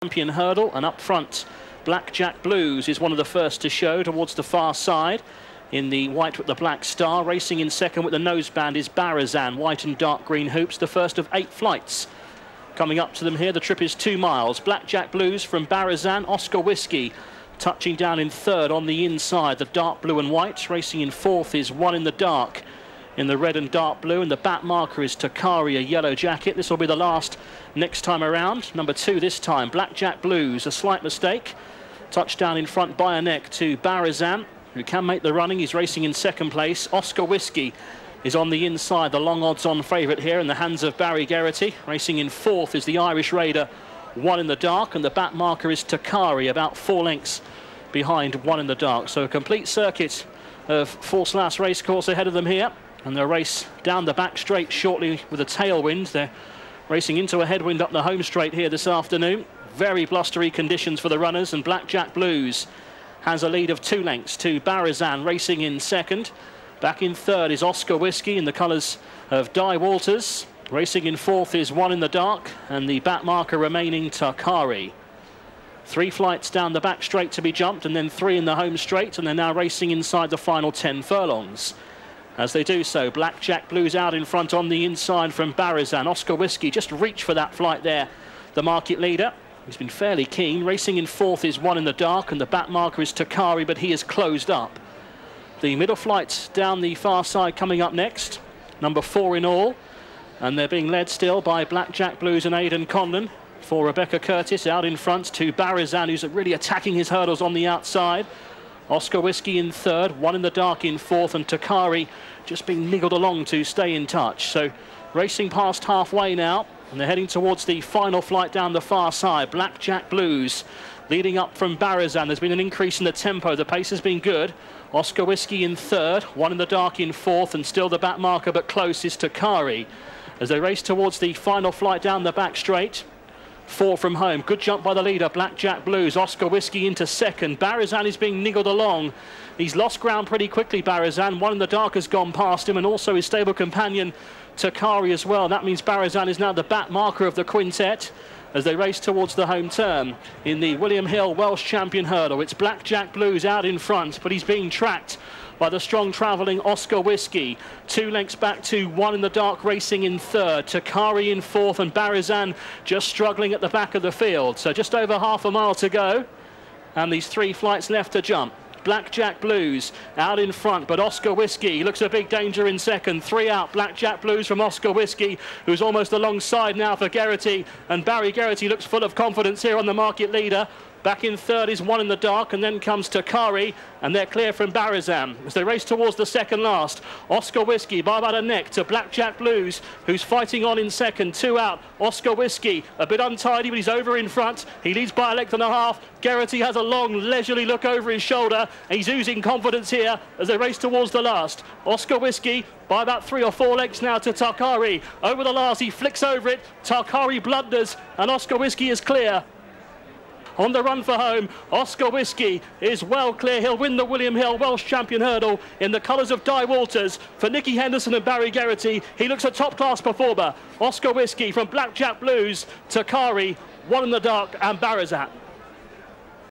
Champion hurdle, and up front Blackjack Blues is one of the first to show towards the far side in the white with the black star. Racing in second with the noseband is Barazan, white and dark green hoops, the first of 8 flights coming up to them here. The trip is 2 miles. Blackjack Blues from Barazan. Oscar Whisky touching down in third on the inside, the dark blue and white. Racing in fourth is One in the Dark in the red and dark blue, and the back marker is Takari, a yellow jacket. This will be the last next time around. Number 2 this time, Blackjack Blues, a slight mistake. Touchdown in front by a neck to Barazan, who can make the running. He's racing in second place. Oscar Whisky is on the inside, the long odds-on favourite here in the hands of Barry Geraghty. Racing in fourth is the Irish Raider, One in the Dark, and the back marker is Takari, about 4 lengths behind One in the Dark. So a complete circuit of Ffos Las racecourse ahead of them here. And they'll race down the back straight shortly with a tailwind. They're racing into a headwind up the home straight here this afternoon. Very blustery conditions for the runners, and Blackjack Blues has a lead of 2 lengths to Barazan, racing in second. Back in third is Oscar Whisky in the colours of Dai Walters. Racing in fourth is One in the Dark, and the back marker remaining Takari. 3 flights down the back straight to be jumped, and then 3 in the home straight, and they're now racing inside the final 10 furlongs. As they do so, Blackjack Blues out in front on the inside from Barazan. Oscar Whisky just reached for that flight there, the market leader. He's been fairly keen. Racing in fourth is One in the Dark, and the back marker is Takari, but he is closed up. The middle flights down the far side coming up next, number 4 in all, and they're being led still by Blackjack Blues and Aidan Conlon. For Rebecca Curtis out in front to Barazan, who's really attacking his hurdles on the outside. Oscar Whisky in third, One in the Dark in fourth, and Takari just being niggled along to stay in touch. So racing past halfway now, and they're heading towards the final flight down the far side. Blackjack Blues leading up from Barazan. There's been an increase in the tempo. The pace has been good. Oscar Whisky in third, One in the Dark in fourth, and still the back marker, but close is Takari as they race towards the final flight down the back straight. 4 from home. Good jump by the leader, Blackjack Blues. Oscar Whisky into second. Barazan is being niggled along. He's lost ground pretty quickly, Barazan. One in the Dark has gone past him, and also his stable companion, Takari, as well. That means Barazan is now the back marker of the quintet as they race towards the home turn in the William Hill Welsh Champion hurdle. It's Blackjack Blues out in front, but he's being tracked by the strong travelling Oscar Whisky. 2 lengths back to One in the Dark racing in third. Takari in fourth, and Barazan just struggling at the back of the field. So just over half a mile to go, and these 3 flights left to jump. Blackjack Blues out in front, but Oscar Whisky looks a big danger in second. 3 out, Blackjack Blues from Oscar Whisky, who's almost alongside now for Geraghty, and Barry Geraghty looks full of confidence here on the market leader. Back in third is One in the Dark, and then comes Takari, and they're clear from Barazan as they race towards the second last. Oscar Whisky by about a neck to Blackjack Blues, who's fighting on in second. 2 out, Oscar Whisky, a bit untidy, but he's over in front. He leads by a length and a half. Geraghty has a long, leisurely look over his shoulder. He's oozing confidence here as they race towards the last. Oscar Whisky by about 3 or 4 lengths now to Takari. Over the last, he flicks over it. Takari blunders, and Oscar Whisky is clear. On the run for home, Oscar Whisky is well clear. He'll win the William Hill Welsh Champion hurdle in the colours of Dai Walters. For Nicky Henderson and Barry Geraghty, he looks a top-class performer. Oscar Whisky from Blackjack Blues, Takari, One in the Dark, and Barazan.